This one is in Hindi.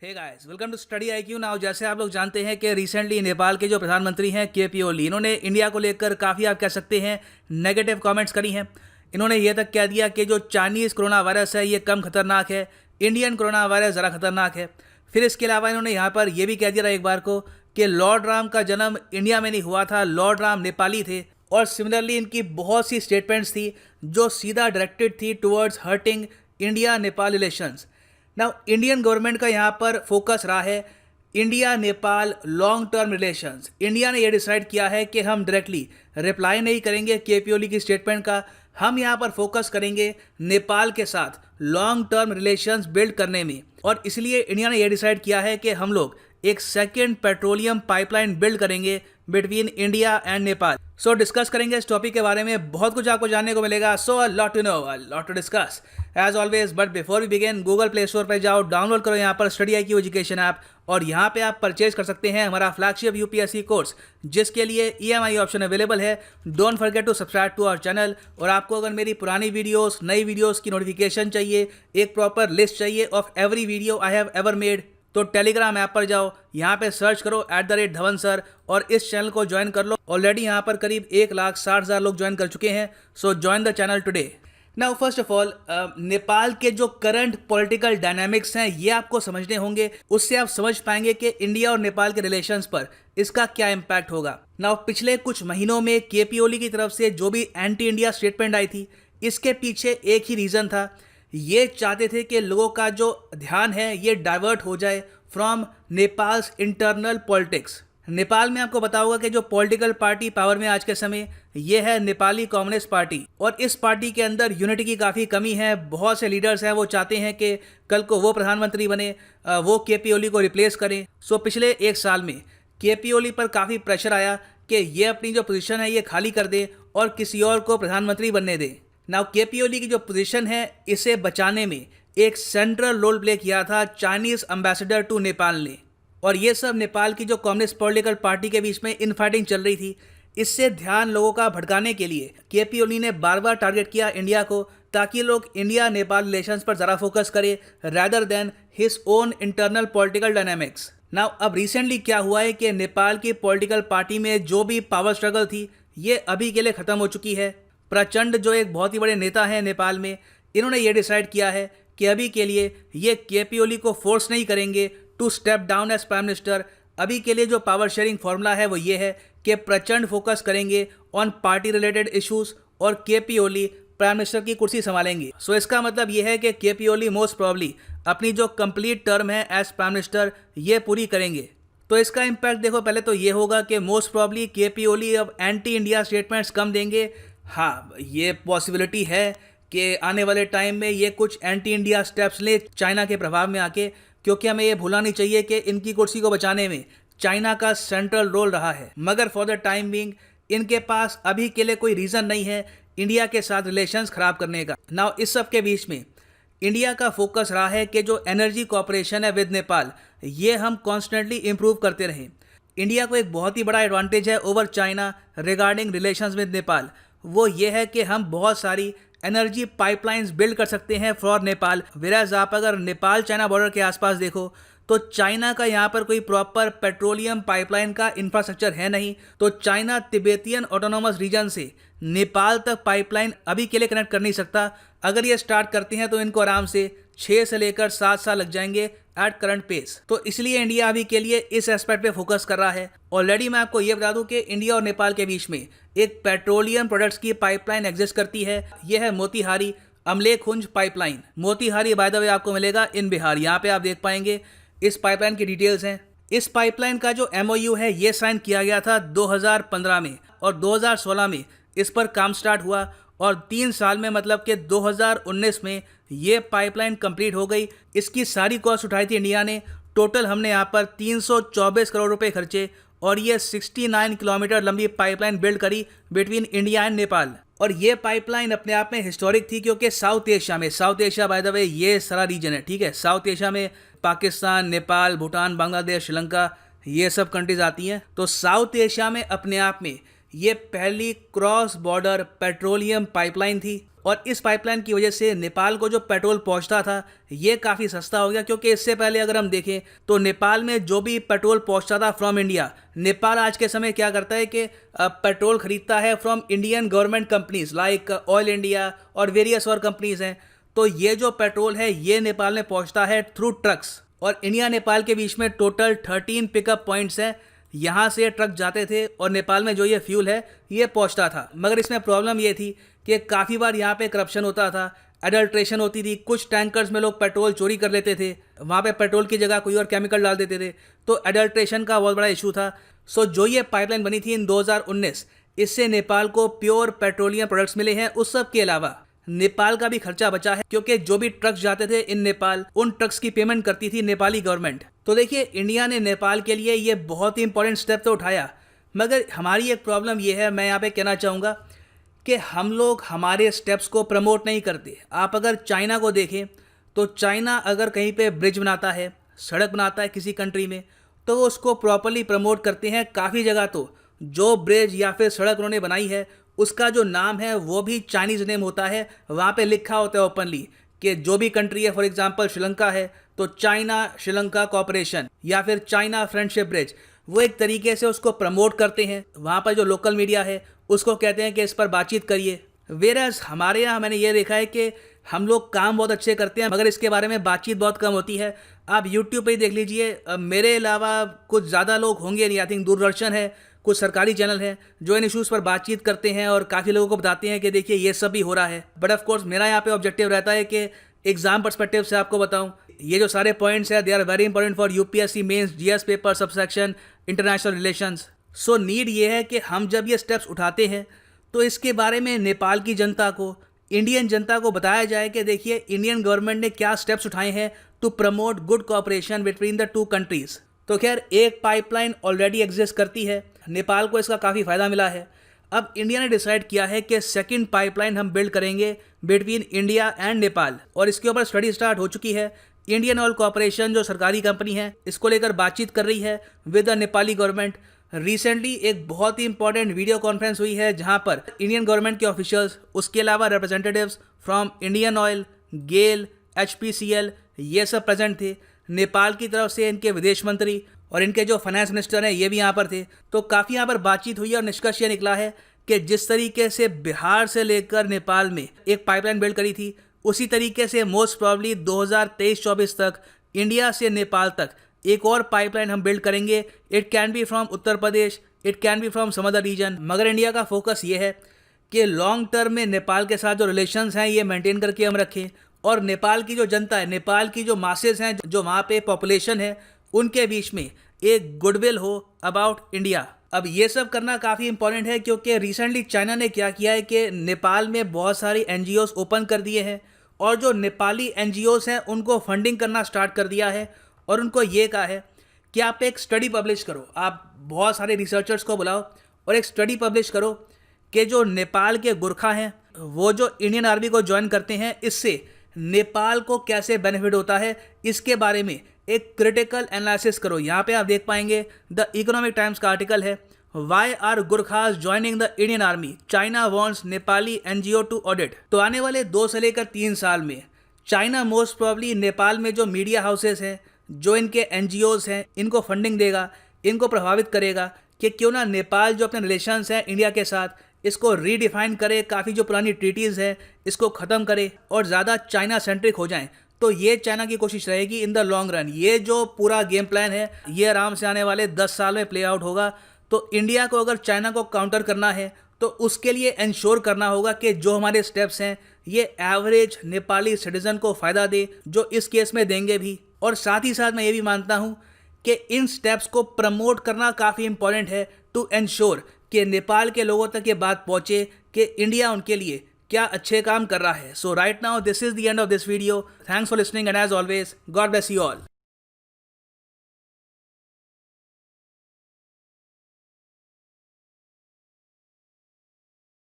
Hey guys, welcome to study IQ. Now जैसे आप लोग जानते हैं कि रिसेंटली नेपाल के जो प्रधानमंत्री हैं केपी ओली, इन्होंने इंडिया को लेकर काफ़ी आप कह सकते हैं नेगेटिव कमेंट्स करी हैं। इन्होंने ये तक कह दिया कि जो चाइनीज़ कोरोना वायरस है ये कम खतरनाक है, इंडियन कोरोना वायरस ज़रा खतरनाक है। फिर इसके अलावा इन्होंने यहाँ पर यह भी कह दिया एक बार को कि लॉर्ड राम का जन्म इंडिया में नहीं हुआ था, लॉर्ड राम नेपाली थे। और सिमिलरली इनकी बहुत सी स्टेटमेंट्स थी जो सीधा डायरेक्टेड थी towards hurting India Nepal relations. Now Indian government का यहाँ पर फोकस रहा है India Nepal long term relations. India ने यह डिसाइड किया है कि हम डायरेक्टली रिप्लाई नहीं करेंगे केपी ओली की स्टेटमेंट का, हम यहाँ पर फोकस करेंगे नेपाल के साथ लॉन्ग टर्म रिलेशंस बिल्ड करने में। और इसलिए इंडिया ने यह डिसाइड किया है कि हम लोग एक सेकेंड पेट्रोलियम पाइपलाइन बिल्ड करेंगे between India and Nepal. So discuss करेंगे इस टॉपिक के बारे में, बहुत कुछ आपको जानने को मिलेगा। So a lot to know, a lot to discuss as always. But before we begin, Google play store पर जाओ, डाउनलोड करो यहाँ पर स्टडी आईक्यू एजुकेशन ऐप, और यहाँ पे आप परचेज कर सकते हैं हमारा फ्लैगशिप यूपीएससी कोर्स, जिसके लिए ईएमआई ऑप्शन अवेलेबल है। Don't forget to subscribe to our channel. और आपको अगर मेरी पुरानी वीडियोस, नई वीडियोस की नोटिफिकेशन चाहिए, एक प्रॉपर लिस्ट चाहिए of every video I have ever made, तो टेलीग्राम ऐप पर जाओ, यहाँ पे सर्च करो @धवन सर और इस चैनल को ज्वाइन कर लो। ऑलरेडी यहाँ पर करीब 1,60,000 लोग ज्वाइन कर चुके हैं। सो join the channel today. Now first of all, Nepal के जो करंट पॉलिटिकल डायनामिक्स हैं ये आपको समझने होंगे, उससे आप समझ पाएंगे कि इंडिया और नेपाल के रिलेशंस पर इसका क्या इम्पैक्ट होगा। नाउ पिछले कुछ महीनों में केपी ओली की तरफ से जो भी एंटी इंडिया स्टेटमेंट आई थी, इसके पीछे एक ही रीज़न था। ये चाहते थे कि लोगों का जो ध्यान है ये डाइवर्ट हो जाए from Nepals internal politics. Nepal में आपको पता होगा कि जो पॉलिटिकल पार्टी पावर में आज के समय ये है नेपाली कम्युनिस्ट पार्टी, और इस पार्टी के अंदर यूनिटी की काफ़ी कमी है। बहुत से लीडर्स हैं वो चाहते हैं कि कल को वो प्रधानमंत्री बने, वो केपी ओली को रिप्लेस करें। सो पिछले एक साल में केपी ओली पर काफ़ी प्रेशर आया कि ये अपनी जो पोजीशन है ये खाली कर दे और किसी और को प्रधानमंत्री बनने दे। नाउ केपी ओली की जो पोजीशन है इसे बचाने में एक सेंट्रल रोल प्ले किया था चाइनीज़ एम्बेसडर टू नेपाल ने, और ये सब नेपाल की जो कम्युनिस्ट पॉलिटिकल पार्टी के बीच में इनफाइटिंग चल रही थी। इससे ध्यान लोगों का भटकाने के लिए केपी ओली ने बार बार टारगेट किया इंडिया को, ताकि लोग इंडिया नेपाल रिलेशंस पर ज़रा फोकस करें rather than his own internal political dynamics. Now अब रिसेंटली क्या हुआ है कि नेपाल की पॉलिटिकल पार्टी में जो भी पावर स्ट्रगल थी ये अभी के लिए ख़त्म हो चुकी है। प्रचंड जो एक बहुत ही बड़े नेता हैं नेपाल में, इन्होंने ये डिसाइड किया है कि अभी के लिए ये केपी ओली को फोर्स नहीं करेंगे to step down as prime minister. अभी के लिए जो पावर शेयरिंग फॉर्मूला है वो ये है कि प्रचंड फोकस करेंगे ऑन पार्टी रिलेटेड इश्यूज और केपी ओली प्राइम मिनिस्टर की कुर्सी संभालेंगे। सो इसका मतलब ये है कि केपी ओली मोस्ट प्रॉब्ली अपनी जो कंप्लीट टर्म है एज प्राइम मिनिस्टर ये पूरी करेंगे। तो इसका इम्पैक्ट देखो, पहले तो ये होगा कि मोस्ट प्रॉब्ली केपी ओली अब एंटी इंडिया स्टेटमेंट्स कम देंगे। हाँ, ये पॉसिबिलिटी है कि आने वाले टाइम में ये कुछ एंटी इंडिया स्टेप्स ले चाइना के प्रभाव में आके, क्योंकि हमें ये भूलना नहीं चाहिए कि इनकी कुर्सी को बचाने में चाइना का सेंट्रल रोल रहा है। मगर फॉर द टाइम बीइंग इनके पास अभी के लिए कोई रीज़न नहीं है इंडिया के साथ रिलेशंस खराब करने का। नाउ इस सब के बीच में इंडिया का फोकस रहा है कि जो एनर्जी कॉपरेशन है विद नेपाल ये हम कॉन्स्टेंटली इम्प्रूव करते रहें। इंडिया को एक बहुत ही बड़ा एडवांटेज है over China regarding relations with Nepal, वो ये है कि हम बहुत सारी एनर्जी पाइपलाइंस बिल्ड कर सकते हैं फॉर नेपाल। वेराज आप अगर नेपाल चाइना बॉर्डर के आसपास देखो तो चाइना का यहाँ पर कोई प्रॉपर पेट्रोलियम पाइपलाइन का इंफ्रास्ट्रक्चर है नहीं। तो चाइना तिब्बतियन ऑटोनोमस रीजन से नेपाल तक पाइपलाइन अभी के लिए कनेक्ट कर नहीं सकता। अगर ये स्टार्ट करते हैं तो इनको आराम से 6 से लेकर 7 साल लग जाएंगे एट करंट पेस। तो इसलिए इंडिया अभी के लिए इस एस्पेक्ट पे फोकस कर रहा है। ऑलरेडी मैं आपको ये बता दूं कि इंडिया और नेपाल के बीच में एक पेट्रोलियम प्रोडक्ट्स की पाइपलाइन एग्जिस्ट करती है। यह है Motihari Amlekhganj pipeline. Motihari by the way आपको मिलेगा इन बिहार, यहाँ पे आप देख पाएंगे इस पाइपलाइन की डिटेल्स हैं। इस पाइपलाइन का जो MOU है ये साइन किया गया था 2015 में, और 2016 में इस पर काम स्टार्ट हुआ, और 3 साल में मतलब कि 2019 में ये पाइपलाइन कंप्लीट हो गई। इसकी सारी कॉस्ट उठाई थी इंडिया ने। टोटल हमने यहाँ पर 324 करोड़ रुपए खर्चे और ये 69 किलोमीटर लंबी पाइपलाइन बिल्ड करी बिटवीन इंडिया एंड नेपाल। और ये पाइपलाइन अपने आप में हिस्टोरिक थी, क्योंकि साउथ एशिया बाय द वे ये सारा रीजन है, ठीक है। साउथ एशिया में पाकिस्तान, नेपाल, भूटान, बांग्लादेश, श्रीलंका ये सब कंट्रीज आती हैं। तो साउथ एशिया में अपने आप में ये पहली क्रॉस बॉर्डर पेट्रोलियम पाइपलाइन थी और इस पाइपलाइन की वजह से नेपाल को जो पेट्रोल पहुंचता था ये काफ़ी सस्ता हो गया, क्योंकि इससे पहले अगर हम देखें तो नेपाल में जो भी पेट्रोल पहुंचता था फ्रॉम इंडिया, नेपाल आज के समय क्या करता है कि पेट्रोल खरीदता है from Indian government companies like oil India और वेरियस और कंपनीज हैं। तो ये जो पेट्रोल है ये नेपाल में पहुंचता है थ्रू ट्रक्स, और इंडिया नेपाल के बीच में टोटल 13 पिकअप पॉइंट्स हैं। यहाँ से ट्रक जाते थे और नेपाल में जो ये फ्यूल है ये पहुँचता था। मगर इसमें प्रॉब्लम ये थी कि काफ़ी बार यहाँ पे करप्शन होता था, एडल्ट्रेशन होती थी, कुछ टैंकर्स में लोग पेट्रोल चोरी कर लेते थे, वहाँ पे पेट्रोल की जगह कोई और केमिकल डाल देते थे, तो एडल्ट्रेशन का बहुत बड़ा इशू था। सो जो ये पाइपलाइन बनी थी इन 2019, इससे नेपाल को प्योर पेट्रोलियम प्रोडक्ट्स मिले हैं। उस सब के अलावा नेपाल का भी खर्चा बचा है, क्योंकि जो भी ट्रक्स जाते थे इन नेपाल, उन ट्रक्स की पेमेंट करती थी नेपाली गवर्नमेंट। तो देखिए, इंडिया ने नेपाल के लिए ये बहुत ही इंपॉर्टेंट स्टेप तो उठाया, मगर हमारी एक प्रॉब्लम ये है, मैं यहाँ पे कहना चाहूँगा कि हम लोग हमारे स्टेप्स को प्रमोट नहीं करते। आप अगर चाइना को देखें तो चाइना अगर कहीं पे ब्रिज बनाता है, सड़क बनाता है किसी कंट्री में, तो वो उसको प्रॉपरली प्रमोट करते हैं। काफ़ी जगह तो जो ब्रिज या फिर सड़क उन्होंने बनाई है उसका जो नाम है वो भी चाइनीज़ नेम होता है, वहाँ पे लिखा होता है ओपनली कि जो भी कंट्री है, फॉर एग्जांपल श्रीलंका है तो चाइना श्रीलंका कॉपरेशन या फिर चाइना फ्रेंडशिप ब्रिज, वो एक तरीके से उसको प्रमोट करते हैं। वहाँ पर जो लोकल मीडिया है उसको कहते हैं कि इस पर बातचीत करिए। वेरएज़ हमारे यहाँ मैंने ये देखा है कि हम लोग काम बहुत अच्छे करते हैं मगर इसके बारे में बातचीत बहुत कम होती है। आप यूट्यूब पे ही देख लीजिए, मेरे अलावा कुछ ज़्यादा लोग होंगे नहीं, आई थिंक दूरदर्शन है, कुछ सरकारी चैनल हैं जो इन इशूज़ पर बातचीत करते हैं और काफ़ी लोगों को बताते हैं कि देखिए ये सब भी हो रहा है। बट ऑफ कोर्स मेरा यहाँ पे ऑब्जेक्टिव रहता है कि एग्जाम पर्सपेक्टिव से आपको बताऊं, ये जो सारे पॉइंट्स हैं they are very important for UPSC mains, GS paper, subsection, international relations. So need ये है कि हम जब ये स्टेप्स उठाते हैं तो इसके बारे में नेपाल की जनता को, इंडियन जनता को बताया जाए कि देखिए इंडियन गवर्नमेंट ने क्या स्टेप्स उठाए हैं to promote good cooperation between the two countries. तो खैर, एक पाइपलाइन ऑलरेडी एग्जिस्ट करती है, नेपाल को इसका काफ़ी फ़ायदा मिला है। अब इंडिया ने डिसाइड किया है कि सेकंड पाइपलाइन हम बिल्ड करेंगे बिटवीन इंडिया एंड नेपाल, और इसके ऊपर स्टडी स्टार्ट हो चुकी है। इंडियन ऑयल कॉरपोरेशन जो सरकारी कंपनी है इसको लेकर बातचीत कर रही है with the Nepali government. Recently एक बहुत ही इंपॉर्टेंट वीडियो कॉन्फ्रेंस हुई है जहां पर इंडियन गवर्नमेंट के ऑफिशियल्स, उसके अलावा representatives from Indian Oil, GAIL, HPCL, ये सब प्रेजेंट थे। नेपाल की तरफ से इनके विदेश मंत्री और इनके जो फाइनेंस मिनिस्टर हैं ये भी यहाँ पर थे। तो काफ़ी यहाँ पर बातचीत हुई और निष्कर्ष ये निकला है कि जिस तरीके से बिहार से लेकर नेपाल में एक पाइपलाइन बिल्ड करी थी, उसी तरीके से मोस्ट प्रॉब्ली 2023-24 तक इंडिया से नेपाल तक एक और पाइपलाइन हम बिल्ड करेंगे। It can be from Uttar Pradesh, it can be from some other region, मगर इंडिया का फोकस ये है कि लॉन्ग टर्म में नेपाल के साथ जो रिलेशंस हैं ये मेंटेन करके हम रखें, और नेपाल की जो जनता है, नेपाल की जो मासेस हैं, जो वहाँ पे पॉपुलेशन है, उनके बीच में एक गुडविल हो अबाउट इंडिया। अब ये सब करना काफ़ी इंपॉर्टेंट है, क्योंकि रिसेंटली चाइना ने क्या किया है कि नेपाल में बहुत सारी NGOs ओपन कर दिए हैं, और जो नेपाली NGOs हैं उनको फंडिंग करना स्टार्ट कर दिया है, और उनको ये कहा है कि आप एक स्टडी पब्लिश करो, आप बहुत सारे रिसर्चर्स को बुलाओ और एक स्टडी पब्लिश करो कि जो नेपाल के गुरखा हैं वो जो इंडियन आर्मी को ज्वाइन करते हैं, इससे नेपाल को कैसे बेनिफिट होता है, इसके बारे में एक क्रिटिकल एनालिसिस करो। यहाँ पे आप देख पाएंगे द इकोनॉमिक टाइम्स का आर्टिकल है, why are Gurkhas joining the Indian army, China wants Nepali NGO to audit. तो आने वाले 2 से लेकर 3 साल में चाइना मोस्ट प्रॉब्ली नेपाल में जो मीडिया हाउसेस हैं, जो इनके NGOs हैं, इनको फंडिंग देगा, इनको प्रभावित करेगा कि क्यों ना नेपाल जो अपने रिलेशंस हैं इंडिया के साथ, इसको रीडिफाइन करे, काफ़ी जो पुरानी ट्रीटीज़ हैं इसको ख़त्म करे और ज़्यादा चाइना सेंट्रिक हो जाएं। तो ये चाइना की कोशिश रहेगी इन द लॉन्ग रन। ये जो पूरा गेम प्लान है ये आराम से आने वाले 10 साल में प्ले आउट होगा। तो इंडिया को अगर चाइना को काउंटर करना है तो उसके लिए इंश्योर करना होगा कि जो हमारे स्टेप्स हैं ये एवरेज नेपाली सिटीज़न को फ़ायदा दे, जो इस केस में देंगे भी। और साथ ही साथ मैं ये भी मानता हूँ कि इन स्टेप्स को प्रमोट करना काफ़ी इंपॉर्टेंट है टू एंश्योर कि नेपाल के लोगों तक ये बात पहुँचे कि इंडिया उनके लिए क्या अच्छे काम कर रहा है। So right now this is the end of this video. Thanks for listening and as always god bless you all.